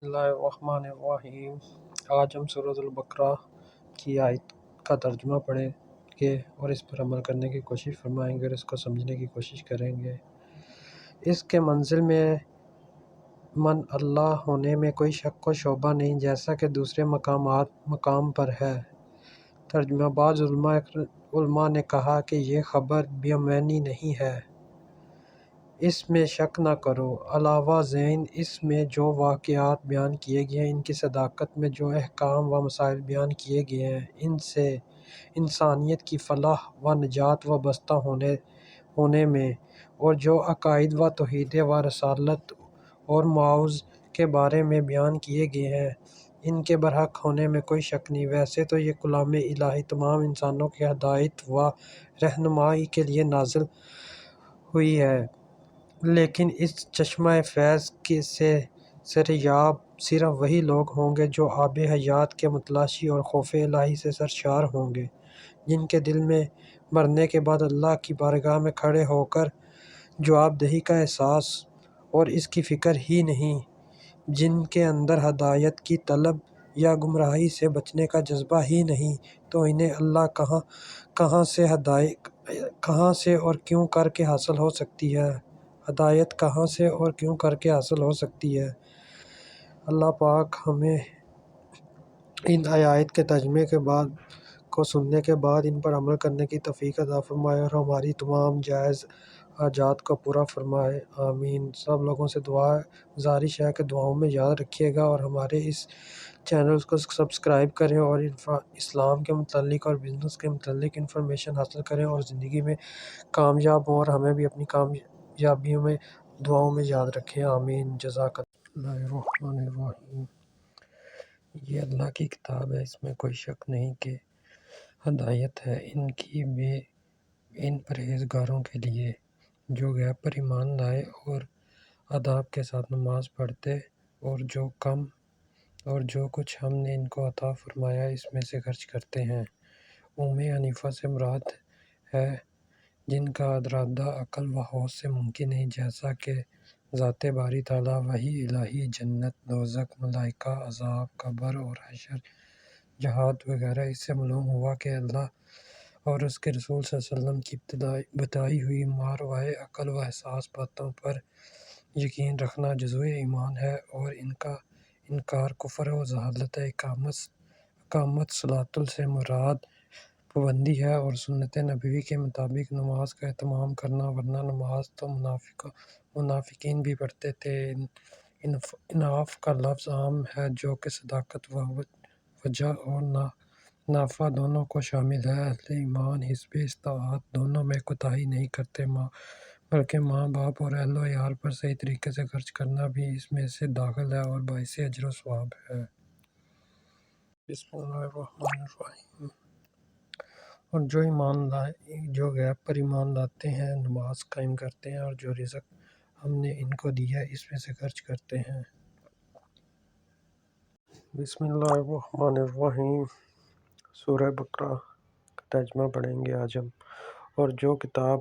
بسم اللہ الرحمن الرحیم۔ آج ہم سورۃ البقرہ کی آیت کا ترجمہ پڑھیں گے اور اس پر عمل کرنے کی کوشش فرمائیں گے اور اس کو سمجھنے کی کوشش کریں گے۔ اس کے منزل میں من اللہ ہونے میں کوئی شک و شبہ نہیں، جیسا کہ دوسرے مقام پر ہے۔ ترجمہ: بعض علماء نے کہا کہ یہ خبر بیمعنی نہیں ہے، اس میں شک نہ کرو۔ علاوہ ذین اس میں جو واقعات بیان کیے گئے ہیں، ان کی صداقت میں جو احکام و مسائل بیان کیے گئے ہیں، ان سے انسانیت کی فلاح و نجات وابستہ ہونے میں، اور جو عقائد و توحید و رسالت اور معاذ کے بارے میں بیان کیے گئے ہیں، ان کے برحق ہونے میں کوئی شک نہیں۔ ویسے تو یہ کلام الہی تمام انسانوں کی ہدایت و رہنمائی کے لیے نازل ہوئی ہے، لیکن اس چشمہ فیض سے سرشار صرف وہی لوگ ہوں گے جو آب حیات کے متلاشی اور خوف الہی سے سرشار ہوں گے، جن کے دل میں مرنے کے بعد اللہ کی بارگاہ میں کھڑے ہوکر جواب دہی کا احساس اور اس کی فکر ہی نہیں، جن کے اندر ہدایت کی طلب یا گمراہی سے بچنے کا جذبہ ہی نہیں، تو انہیں اللہ کہاں سے اور کیوں کر کے حاصل ہو سکتی ہے؟ ہدایت کہاں سے اور کیوں کر کے حاصل ہو سکتی ہے؟ اللہ پاک ہمیں ان آیات کے ترجمے کو سننے کے بعد ان پر عمل کرنے کی توفیق عطا فرمائے اور ہماری تمام جائز حاجات کو پورا فرمائے، آمین۔ سب لوگوں سے گزارش ہے کہ دعاؤں میں یاد رکھیے گا اور ہمارے اس چینل کو سبسکرائب کریں اور اسلام کے متعلق اور بزنس کے متعلق انفارمیشن حاصل کریں اور زندگی میں کامیاب ہوں، اور ہمیں بھی اپنی کامیابیوں میں دعاؤں میں یاد رکھیں، آمین۔ جزاک اللہ الرحمن الرحیم۔ یہ اللہ کی کتاب ہے، اس میں کوئی شک نہیں کہ ہدایت ہے ان پرہیزگاروں کے لیے جو غیب پر ایمان لائے اور آداب کے ساتھ نماز پڑھتے اور جو کچھ ہم نے ان کو عطا فرمایا اس میں سے خرچ کرتے ہیں۔ حنیفہ سے مراد ہے جن کا ارادہ عقل و ہوش سے ممکن نہیں، جیسا کہ ذات باری تعالیٰ، وحی الہی، جنت، دوزخ، ملائکہ، عذاب، قبر اور حشر، جہاد وغیرہ۔ اس سے معلوم ہوا کہ اللہ اور اس کے رسول صلی اللہ علیہ وسلم کی بتائی ہوئی ماوراء عقل و احساس باتوں پر یقین رکھنا جزو ایمان ہے، اور ان کا انکار کفر و جہالت ہے۔ اقامت صلاۃ سے مراد پابندی ہے اور سنت نبوی کے مطابق نماز کا اہتمام کرنا، ورنہ نماز تو منافقین بھی پڑھتے تھے۔ انعاف کا لفظ عام ہے جو کہ صداقت و وجہ اور نافع دونوں کو شامل ہے۔ اہل ایمان حسب استطاعت دونوں میں کوتاہی نہیں کرتے، بلکہ ماں باپ اور اہل و عیال پر صحیح طریقے سے خرچ کرنا بھی اس میں سے داخل ہے اور باعث اجر و ثواب ہے۔ بسم اللہ الرحمن الرحیم۔ اور جو غیب پر ایمان لاتے ہیں، نماز قائم کرتے ہیں اور جو رزق ہم نے ان کو دیا اس میں سے خرچ کرتے ہیں۔ بسم اللہ الرحمن الرحیم۔ سورہ بقرہ کا ترجمہ پڑھیں گے آج ہم۔ اور جو کتاب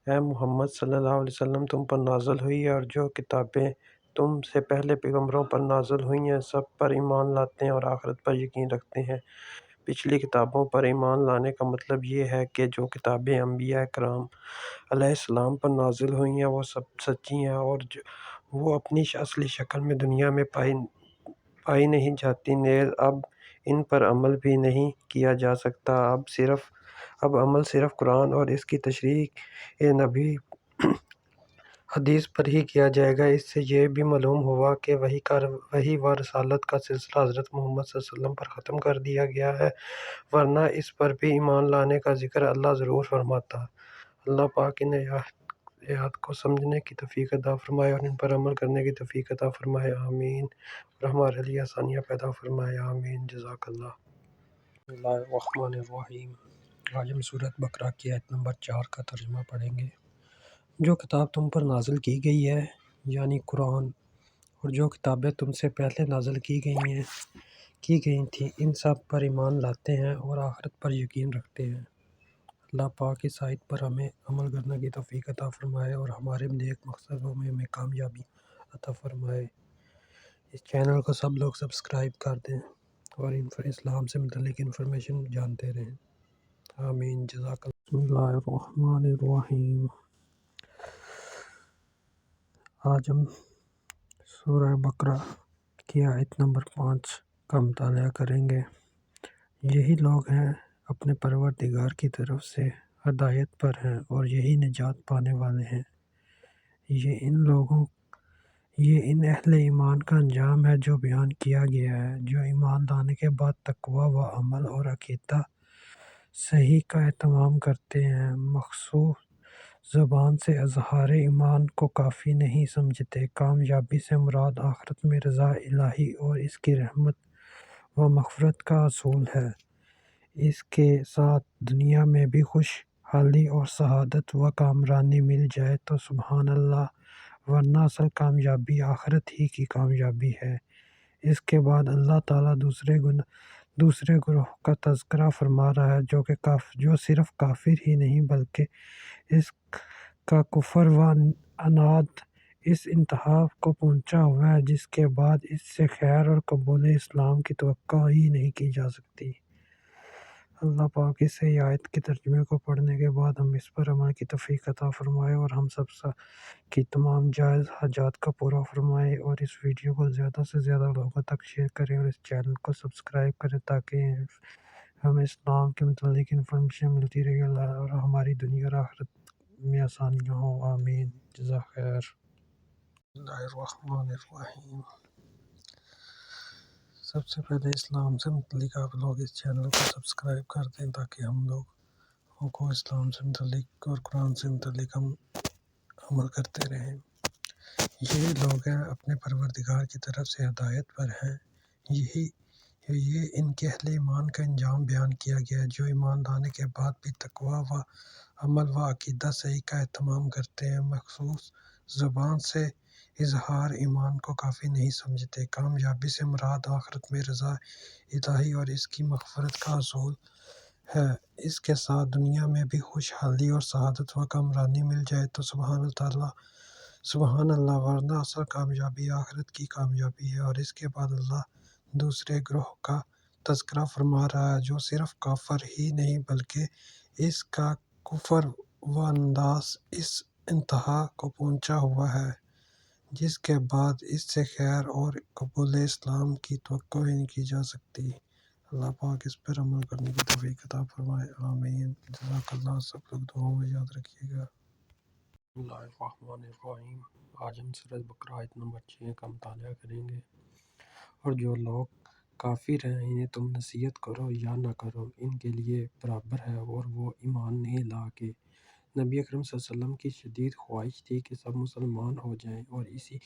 اے محمد صلی اللہ علیہ وسلم تم پر نازل ہوئی ہے اور جو کتابیں تم سے پہلے پیغمبروں پر نازل ہوئی ہیں، سب پر ایمان لاتے ہیں اور آخرت پر یقین رکھتے ہیں۔ پچھلی کتابوں پر ایمان لانے کا مطلب یہ ہے کہ جو کتابیں انبیاء کرام علیہ السلام پر نازل ہوئی ہیں وہ سب سچی ہیں اور وہ اپنی اصلی شکل میں دنیا میں پائی نہیں جاتی، نیز اب ان پر عمل بھی نہیں کیا جا سکتا۔ اب عمل صرف قرآن اور اس کی تشریح نبی حدیث پر ہی کیا جائے گا۔ اس سے یہ بھی معلوم ہوا کہ وحی و رسالت کا سلسلہ حضرت محمد صلی اللہ علیہ وسلم پر ختم کر دیا گیا ہے، ورنہ اس پر بھی ایمان لانے کا ذکر اللہ ضرور فرماتا۔ اللہ پاک ان آیات کو سمجھنے کی توفیق عطا فرمائے اور ان پر عمل کرنے کی توفیق عطا فرمائے، آمین، اور ہمارے لیے آسانیاں پیدا فرمائے، آمین۔ جزاک اللہ۔ بسم اللہ الرحمن الرحیم۔ آج ہم سورۃ بقرہ کی آیت نمبر 4 کا ترجمہ پڑھیں گے۔ جو کتاب تم پر نازل کی گئی ہے، یعنی قرآن، اور جو کتابیں تم سے پہلے نازل کی گئی تھیں، ان سب پر ایمان لاتے ہیں اور آخرت پر یقین رکھتے ہیں۔ اللہ پاک اس آیت پر ہمیں عمل کرنے کی توفیق عطا فرمائے اور ہمارے نیک مقصدوں میں ہمیں کامیابی عطا فرمائے۔ اس چینل کو سب لوگ سبسکرائب کر دیں اور اسلام سے متعلق انفارمیشن جانتے رہیں۔ آمین، جزاک اللہ۔ بسم اللہ الرحمن الرحیم۔ آج ہم سورہ بقرہ کی آیت نمبر 5 کا مطالعہ کریں گے۔ یہی لوگ ہیں اپنے پروردگار کی طرف سے ہدایت پر ہیں اور یہی نجات پانے والے ہیں۔ یہ ان اہل ایمان کا انجام ہے جو بیان کیا گیا ہے، جو ایمان لانے کے بعد تقوی و عمل اور عقیدہ صحیح کا اہتمام کرتے ہیں، مخصوص زبان سے اظہار ایمان کو کافی نہیں سمجھتے۔ کامیابی سے مراد آخرت میں رضا الہی اور اس کی رحمت و مغفرت کا حصول ہے۔ اس کے ساتھ دنیا میں بھی خوشحالی اور سعادت و کامرانی مل جائے تو سبحان اللہ، ورنہ اصل کامیابی آخرت ہی کی کامیابی ہے۔ اس کے بعد اللہ تعالیٰ دوسرے گروہ کا تذکرہ فرما رہا ہے جو صرف کافر ہی نہیں بلکہ اس کا کفر و عناد اس انتہا کو پہنچا ہوا ہے جس کے بعد اس سے خیر اور قبول اسلام کی توقع ہی نہیں کی جا سکتی۔ اللہ پاک اس آیت کے ترجمے کو پڑھنے کے بعد ہم اس پر عمل کی توفیق عطا فرمائے اور ہم سب کی تمام جائز حاجات کا پورا فرمائے، اور اس ویڈیو کو زیادہ سے زیادہ لوگوں تک شیئر کریں اور اس چینل کو سبسکرائب کریں تاکہ ہمیں اسلام کے متعلق انفارمیشن ملتی رہے اور ہماری دنیا اور آخرت میں آسانیاں ہوں۔ آمین، جزاک خیر۔ بسم اللہ الرحمن الرحیم۔ سب سے پہلے اسلام سے متعلق آپ لوگ اس چینل کو سبسکرائب کر دیں تاکہ ہم لوگوں کو اسلام سے متعلق اور قرآن سے متعلق ہم عمل کرتے رہیں۔ یہ لوگ ہیں اپنے پروردگار کی طرف سے ہدایت پر ہیں، یہ ان کے اہل ایمان کا انجام بیان کیا گیا ہے جو ایمان لانے کے بعد بھی تقوی و عمل و عقیدہ صحیح کا اہتمام کرتے ہیں، مخصوص زبان سے اظہار ایمان کو کافی نہیں سمجھتے۔ کامیابی سے مراد آخرت میں رضا الہی اور اس کی مغفرت کا حصول ہے۔ اس کے ساتھ دنیا میں بھی خوشحالی اور سعادت و کامرانی مل جائے تو سبحان اللہ، ورنہ اصل کامیابی آخرت کی کامیابی ہے۔ اور اس کے بعد اللہ دوسرے گروہ کا تذکرہ فرما رہا ہے جو صرف کافر ہی نہیں بلکہ اس کا کفر و عناد اس انتہا کو پہنچا ہوا ہے جس کے بعد اس سے خیر اور قبول اسلام کی توقع ہی نہیں کی جا سکتی۔ اللہ پاک اس پر عمل کرنے کی توفیق عطا فرمائے۔ آمین، جزاک اللہ۔ سب لوگ دعاؤں میں یاد رکھیے گا۔ بسم اللہ الرحمن الرحیم۔ آج ہم سورہ بقرہ آیت نمبر 6 کا مطالعہ کریں گے۔ اور جو لوگ کافر ہیں انہیں تم نصیحت کرو یا نہ کرو، ان کے لیے برابر ہے، اور وہ ایمان نہیں لا کے۔ نبی اکرم صلی اللہ علیہ وسلم کی شدید خواہش تھی کہ سب مسلمان ہو جائیں، اور اسی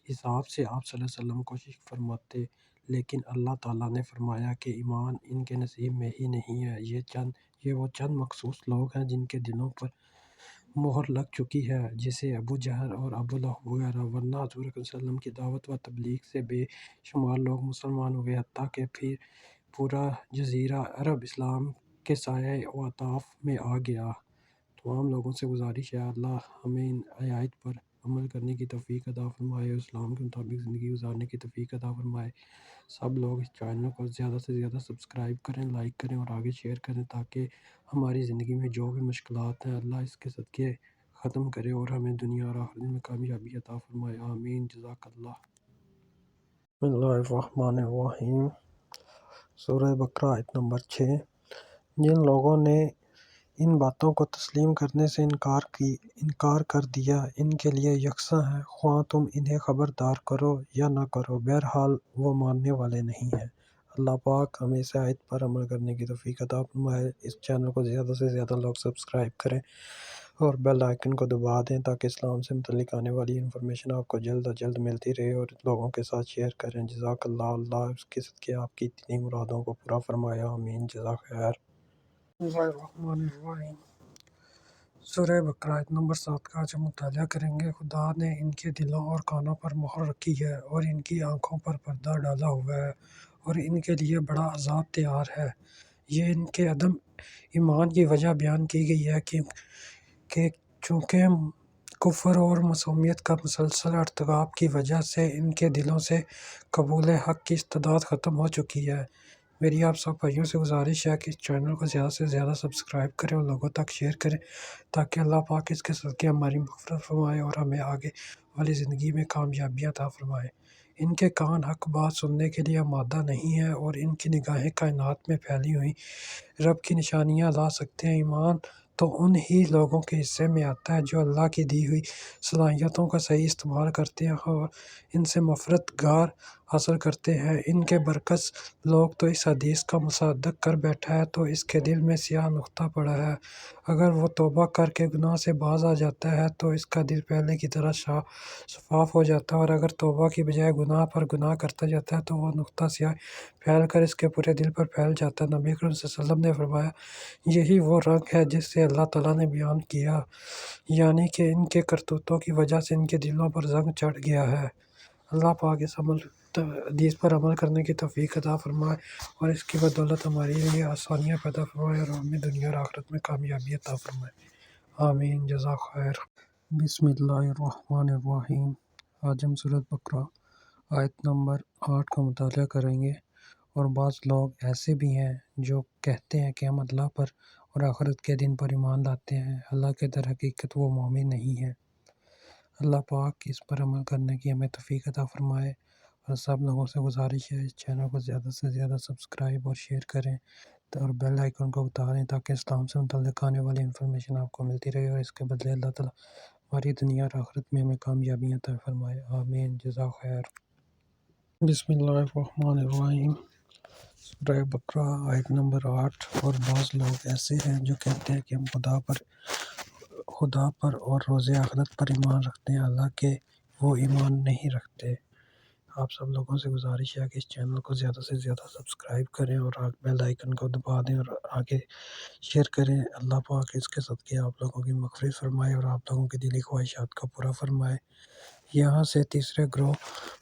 حساب سے آپ صلی اللہ علیہ وسلم کوشش فرماتے، لیکن اللہ تعالیٰ نے فرمایا کہ ایمان ان کے نصیب میں ہی نہیں ہے۔ یہ وہ چند مخصوص لوگ ہیں جن کے دلوں پر مہر لگ چکی ہے، جیسے ابو جہل اور ابو لہب وغیرہ، ورنہ حضور اکرم صلی اللہ علیہ وسلم کی دعوت و تبلیغ سے بے شمار لوگ مسلمان ہوئے، حتیٰ کہ پھر پورا جزیرہ عرب اسلام کے سایہ و اطاف میں آ گیا۔ تمام لوگوں سے گزارش ہے اللہ ہمیں ان آیات پر عمل کرنے کی توفیق عطا فرمائے اور اسلام کے مطابق زندگی گزارنے کی توفیق عطا فرمائے۔ سب لوگ اس چینل کو زیادہ سے زیادہ سبسکرائب کریں، لائک کریں اور آگے شیئر کریں تاکہ ہماری زندگی میں جو بھی مشکلات ہیں اللہ اس کے صدقے ختم کرے اور ہمیں دنیا اور آخرت میں کامیابی عطا فرمائے۔ آمین، جزاک اللہ۔ بسم اللہ الرحمن الرحیم۔ سورہ بقرہ آیت نمبر 6۔ جن لوگوں نے ان باتوں کو تسلیم کرنے سے انکار کر دیا، ان کے لیے یکساں ہے، خواہ تم انہیں خبردار کرو یا نہ کرو، بہرحال وہ ماننے والے نہیں ہیں۔ اللہ پاک ہمیں اس آیت پر عمل کرنے کی توفیق عطا فرمائے۔ اس چینل کو زیادہ سے زیادہ لوگ سبسکرائب کریں اور بیل آئیکن کو دبا دیں تاکہ اسلام سے متعلق آنے والی انفارمیشن آپ کو جلد از جلد ملتی رہے، اور لوگوں کے ساتھ شیئر کریں۔ جزاک اللہ۔ اللہ اس کے صدقے آپ کی اتنی مرادوں کو پورا فرمائے۔ آمین، جزاک خیر۔ بسم اللہ الرحمن الرحیم۔ سورہ بقرہ آیت نمبر 7 کا آج ہم مطالعہ کریں گے۔ خدا نے ان کے دلوں اور کانوں پر مہر رکھی ہے اور ان کی آنکھوں پر پردہ ڈالا ہوا ہے، اور ان کے لیے بڑا عذاب تیار ہے۔ یہ ان کے عدم ایمان کی وجہ بیان کی گئی ہے کہ چونکہ کفر اور معصومیت کا مسلسل ارتکاب کی وجہ سے ان کے دلوں سے قبول حق کی استعداد ختم ہو چکی ہے۔ میری آپ سب بھائیوں سے گزارش ہے کہ اس چینل کو زیادہ سے زیادہ سبسکرائب کریں اور لوگوں تک شیئر کریں، تاکہ اللہ پاک اس کے صدقے ہماری مغفرت فرمائے اور ہمیں آگے والی زندگی میں کامیابیاں عطا فرمائے۔ ان کے کان حق بات سننے کے لیے آمادہ نہیں ہیں اور ان کی نگاہیں کائنات میں پھیلی ہوئی رب کی نشانیاں لا سکتے ہیں۔ ایمان تو ان ہی لوگوں کے حصے میں آتا ہے جو اللہ کی دی ہوئی صلاحیتوں کا صحیح استعمال کرتے ہیں اور ان سے مغفرت گار حاصل کرتے ہیں۔ ان کے برعکس لوگ تو اس حدیث کا مصدق کر بیٹھا ہے تو اس کے دل میں سیاہ نقطہ پڑا ہے۔ اگر وہ توبہ کر کے گناہ سے باز آ جاتا ہے تو اس کا دل پہلے کی طرح شفاف ہو جاتا ہے، اور اگر توبہ کی بجائے گناہ پر گناہ کرتا جاتا ہے تو وہ نقطہ سیاہ پھیل کر اس کے پورے دل پر پھیل جاتا ہے۔ نبی اکرم صلی اللہ علیہ وسلم نے فرمایا، یہی وہ رنگ ہے جس سے اللہ تعالیٰ نے بیان کیا، یعنی کہ ان کے کرتوتوں کی وجہ سے ان کے دلوں پر زنگ چڑھ گیا ہے۔ اللہ پاک اس حدیث پر عمل کرنے کی توفیق عطا فرمائے اور اس کی بدولت ہمارے لیے آسانیاں پیدا فرمائے اور ہمیں دنیا اور آخرت میں کامیابی عطا فرمائے۔ آمین، جزاک خیر۔ بسم اللہ الرحمن الرحیم۔ آج ہم سورۃ بقرہ آیت نمبر 8 کا مطالعہ کریں گے۔ اور بعض لوگ ایسے بھی ہیں جو کہتے ہیں کہ ہم اللہ پر اور آخرت کے دن پر ایمان لاتے ہیں، اللہ کے در حقیقت وہ مومن نہیں ہیں۔ اللہ پاک اس پر عمل کرنے کی ہمیں توفیق عطا فرمائے، اور سب لوگوں سے گزارش ہے اس چینل کو زیادہ سے زیادہ سبسکرائب اور شیئر کریں اور بیل آئیکن کو بتا دیں تاکہ اسلام سے متعلق آنے والی انفارمیشن آپ کو ملتی رہے، اور اس کے بدلے اللہ تعالیٰ ہماری دنیا اور آخرت میں ہمیں کامیابیاں عطا فرمائے۔ آمین، جزاک خیر۔ بسم اللہ الرحمن الرحیم۔ سورہ بقرہ آیت نمبر 8۔ اور بعض لوگ ایسے ہیں جو کہتے ہیں کہ ہم خدا پر اور روز آخرت پر ایمان رکھتے ہیں، اللہ کے وہ ایمان نہیں رکھتے۔ آپ سب لوگوں سے گزارش ہے کہ اس چینل کو زیادہ سے زیادہ سبسکرائب کریں اور بیل آئیکن کو دبا دیں اور آگے شیئر کریں۔ اللہ پاک اس کے صدقے آپ لوگوں کی مغفرت فرمائے اور آپ لوگوں کی دلی خواہشات کو پورا فرمائے۔ یہاں سے تیسرے گروہ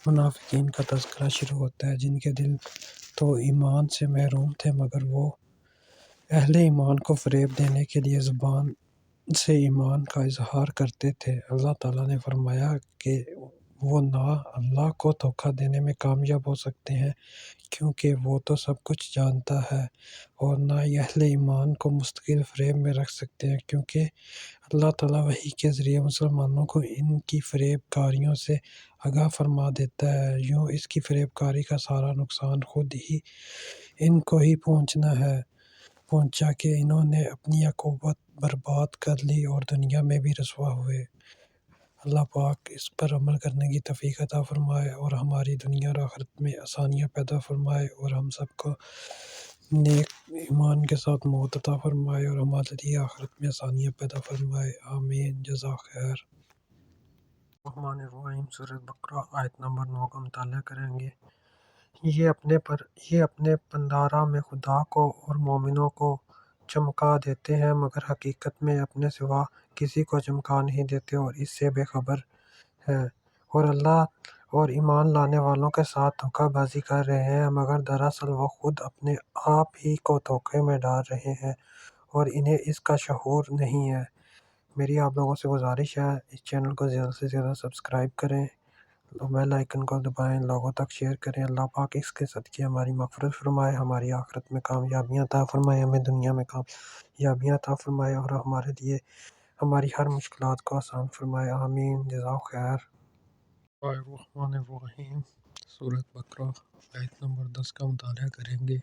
منافقین کا تذکرہ شروع ہوتا ہے، جن کے دل تو ایمان سے محروم تھے مگر وہ اہل ایمان کو فریب دینے کے لیے زبان سے ایمان کا اظہار کرتے تھے۔ اللہ تعالیٰ نے فرمایا کہ وہ نہ اللہ کو دھوکہ دینے میں کامیاب ہو سکتے ہیں، کیونکہ وہ تو سب کچھ جانتا ہے، اور نہ ہی اہل ایمان کو مستقل فریب میں رکھ سکتے ہیں، کیونکہ اللہ تعالیٰ وحی کے ذریعے مسلمانوں کو ان کی فریب کاریوں سے آگاہ فرما دیتا ہے۔ یوں اس کی فریب کاری کا سارا نقصان خود ہی ان کو ہی پہنچا کہ انہوں نے اپنی عاقبت برباد کر لی اور دنیا میں بھی رسوا ہوئے۔ اللہ پاک اس پر عمل کرنے کی توفیق عطا فرمائے اور ہماری دنیا اور آخرت میں آسانیاں پیدا فرمائے، اور ہم سب کو نیک ایمان کے ساتھ موت عطا فرمائے اور ہمارے لیے آخرت میں آسانیاں پیدا فرمائے۔ آمین، جزاک خیر۔ الرحمن الرحیم۔ سورۃ بقرہ آیت نمبر 9 کا مطالعہ کریں گے۔ یہ اپنے پندارہ میں خدا کو اور مومنوں کو چمکا دیتے ہیں، مگر حقیقت میں اپنے سوا کسی کو چمکا نہیں دیتے اور اس سے بے خبر ہیں، اور اللہ اور ایمان لانے والوں کے ساتھ دھوکہ بازی کر رہے ہیں، مگر دراصل وہ خود اپنے آپ ہی کو دھوکے میں ڈال رہے ہیں اور انہیں اس کا شعور نہیں ہے۔ میری آپ لوگوں سے گزارش ہے اس چینل کو زیادہ سے زیادہ سبسکرائب کریں، بیل آئیکن کو دبائیں، لوگوں تک شیئر کریں۔ اللہ پاک اس کے صدقے ہماری مغفرت فرمائے، ہماری آخرت میں کامیابیاں عطا فرمائے، ہمیں دنیا میں کامیابیاں عطا فرمائے اور ہمارے لیے ہماری ہر مشکلات کو آسان فرمائے۔ آمین، جزاک خیر۔ الرحمن الرحیم۔ سورۃ بقرہ آیت نمبر 10 کا مطالعہ کریں گے۔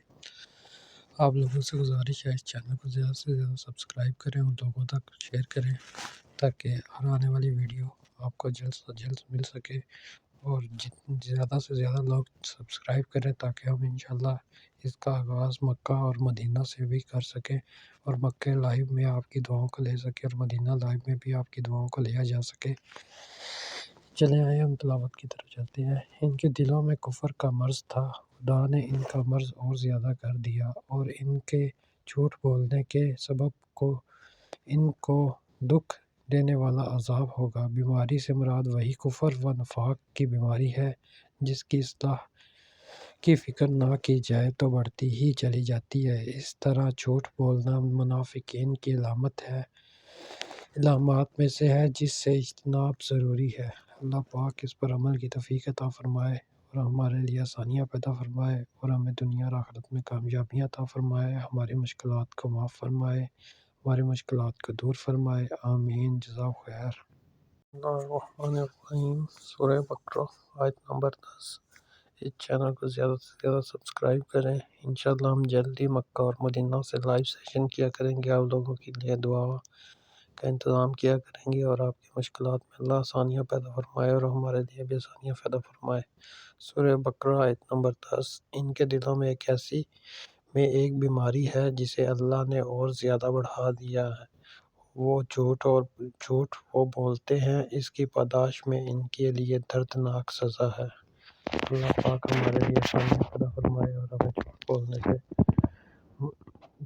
آپ لوگوں سے گزارش ہے اس چینل کو زیادہ سے زیادہ سبسکرائب کریں اور لوگوں تک شیئر کریں، تاکہ ہر آنے والی ویڈیو آپ کو جلد سے جلد مل سکے، اور زیادہ سے زیادہ لوگ سبسکرائب کریں تاکہ ہم انشاءاللہ اس کا آغاز مکہ اور مدینہ سے بھی کر سکیں، اور مکہ لائیو میں آپ کی دعاؤں کو لے سکیں اور مدینہ لائیو میں بھی آپ کی دعاؤں کو لیا جا سکے۔ چلے آئے ہم تلاوت کی طرف چلتے ہیں۔ ان کے دلوں میں کفر کا مرض تھا، خدا نے ان کا مرض اور زیادہ کر دیا، اور ان کے جھوٹ بولنے کے سبب ان کو دکھ دینے والا عذاب ہوگا۔ بیماری سے مراد وہی کفر و نفاق کی بیماری ہے جس کی اصلاح کی فکر نہ کی جائے تو بڑھتی ہی چلی جاتی ہے۔ اس طرح جھوٹ بولنا منافقین کی علامت ہے۔ علامات میں سے ہے جس سے اجتناب ضروری ہے۔ اللہ پاک اس پر عمل کی توفیق عطا فرمائے اور ہمارے لیے آسانیاں پیدا فرمائے اور ہمیں دنیا اور آخرت میں کامیابیاں عطا فرمائے، ہماری مشکلات کو معاف فرمائے، ہماری مشکلات کو دور فرمائے، آمین۔ جزاک خیر۔ بسم اللہ الرحمن الرحیم۔ سورہ بقرہ آیت نمبر 10۔ اس چینل کو زیادہ سے زیادہ سبسکرائب کریں۔ انشاءاللہ ہم جلدی مکہ اور مدینہ سے لائیو سیشن کیا کریں گے، آپ لوگوں کے لیے دعا کا انتظام کیا کریں گے اور آپ کی مشکلات میں اللہ آسانیاں پیدا فرمائے اور ہمارے لیے بھی آسانیاں پیدا فرمائے۔ سورہ بقرہ آیت نمبر 10۔ ان کے دلوں میں ایک بیماری ہے جسے اللہ نے اور زیادہ بڑھا دیا ہے، وہ جھوٹ وہ بولتے ہیں، اس کی پاداش میں ان کے لیے دردناک سزا ہے۔ اللہ پاک ہمارے لیے آسانیاں پیدا فرمائے اور ہمیں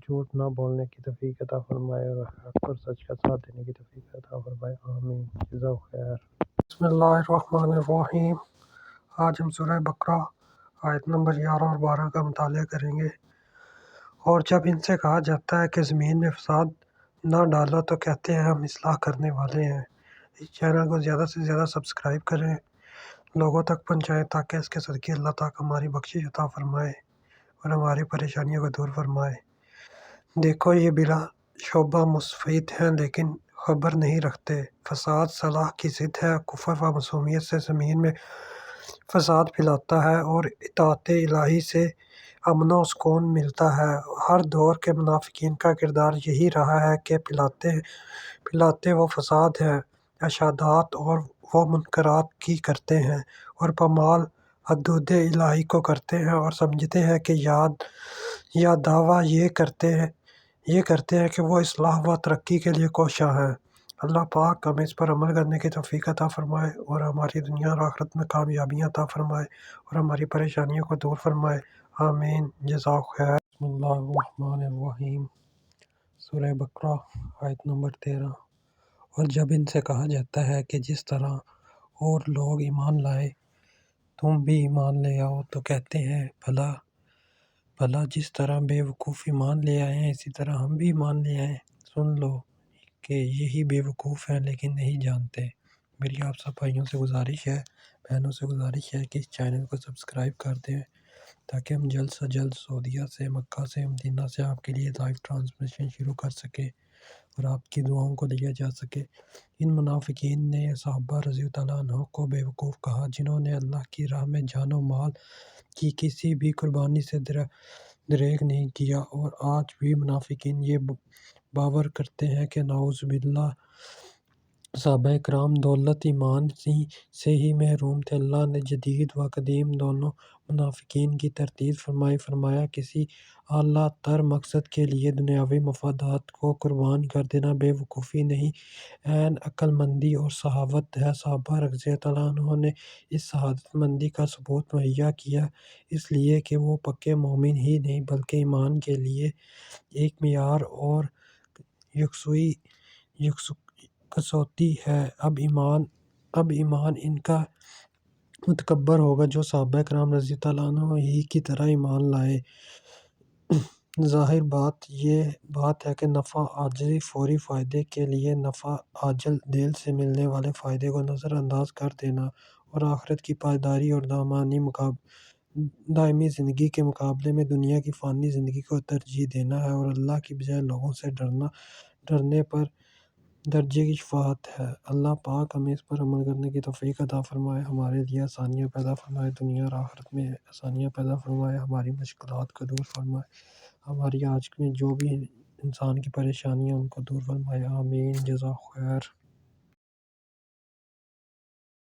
جھوٹ نہ بولنے کی توفیق عطا فرمائے اور حق اور سچ کا ساتھ دینے کی توفیق عطا فرمائے، آمین۔ جزاک خیر۔ بسم اللہ الرحمن الرحیم۔ آج ہم سورہ بقرہ آیت نمبر 11 اور 12 کا مطالعہ کریں گے۔ اور جب ان سے کہا جاتا ہے کہ زمین میں فساد نہ ڈالو تو کہتے ہیں ہم اصلاح کرنے والے ہیں۔ اس چینل کو زیادہ سے زیادہ سبسکرائب کریں، لوگوں تک پہنچائیں تاکہ اس کے صدقے اللہ تعالیٰ ہماری بخشش عطا فرمائے اور ہماری پریشانیوں کو دور فرمائے۔ دیکھو یہ بلا شبہ مستفید ہیں لیکن خبر نہیں رکھتے۔ فساد صلاح کی ضد ہے، کفر و معصومیت سے زمین میں فساد پھیلاتا ہے اور اطاعت الہی سے امن و سکون ملتا ہے۔ ہر دور کے منافقین کا کردار یہی رہا ہے کہ پھیلاتے وہ فساد ہیں، اشاعت اور وہ منکرات کی کرتے ہیں اور پامال حدود الہی کو کرتے ہیں اور سمجھتے ہیں کہ یا دعویٰ یہ کرتے ہیں کہ وہ اصلاح و ترقی کے لیے کوشاں ہیں۔ اللہ پاک ہمیں اس پر عمل کرنے کی توفیق عطا فرمائے اور ہماری دنیا اور آخرت میں کامیابیاں عطا فرمائے اور ہماری پریشانیوں کو دور فرمائے، آمین۔ جزاک خیر۔ بسم اللہ الرحمن الرحیم۔ سورہ بقرہ آیت نمبر 13۔ اور جب ان سے کہا جاتا ہے کہ جس طرح اور لوگ ایمان لائے تم بھی ایمان لے آؤ تو کہتے ہیں بھلا جس طرح بے وقوف ایمان لے آئے ہیں اسی طرح ہم بھی ایمان لے آئیں۔ سن لو کہ یہی بے وقوف ہیں لیکن نہیں جانتے۔ میری آپ سب بھائیوں سے گزارش ہے، بہنوں سے گزارش ہے کہ اس چینل کو سبسکرائب کر دیں تاکہ ہم جلد سے جلد سعودیہ سے، مکہ سے، مدینہ سے آپ کے لیے لائیو ٹرانسمیشن شروع کر سکیں اور آپ کی دعاؤں کو لیا جا سکے۔ ان منافقین نے صحابہ رضی اللہ عنہ کو بے وقوف کہا جنہوں نے اللہ کی راہ میں جان و مال کی کسی بھی قربانی سے دریغ نہیں کیا، اور آج بھی منافقین یہ باور کرتے ہیں کہ نعوذ باللہ صحابہ کرام دولت ایمان سے ہی محروم تھے۔ اللہ نے جدید و قدیم دونوں منافقین کی تردید فرمایا کسی اعلیٰ تر مقصد کے لیے دنیاوی مفادات کو قربان کر دینا بے وقوفی نہیں، عین عقل مندی اور صحابت ہے۔ صحابہ رضی اللہ عنہ نے اس صحابت مندی کا ثبوت مہیا کیا اس لیے کہ وہ پکے مومن ہی نہیں بلکہ ایمان کے لیے ایک معیار اور کسوٹی ہے۔ اب ایمان ان کا معتبر ہوگا جو صحابہ کرام رضی اللہ عنہ ہی کی طرح ایمان لائے۔ ظاہر بات ہے کہ نفع عاجل فوری فائدے کے لیے نفع عاجل دیر سے ملنے والے فائدے کو نظر انداز کر دینا اور آخرت کی پائیداری اور دائمی زندگی کے مقابلے میں دنیا کی فانی زندگی کو ترجیح دینا ہے، اور اللہ کی بجائے لوگوں سے ڈرنے پر درجے کی شفاعت ہے۔ اللہ پاک ہمیں اس پر عمل کرنے کی توفیق عطا فرمائے، ہمارے لیے آسانیاں پیدا فرمائے، دنیا اور آخرت میں آسانیاں پیدا فرمائے، ہماری مشکلات کو دور فرمائے، ہماری آج میں جو بھی انسان کی پریشانیاں ان کو دور فرمائے، آمین۔ جزاک خیر۔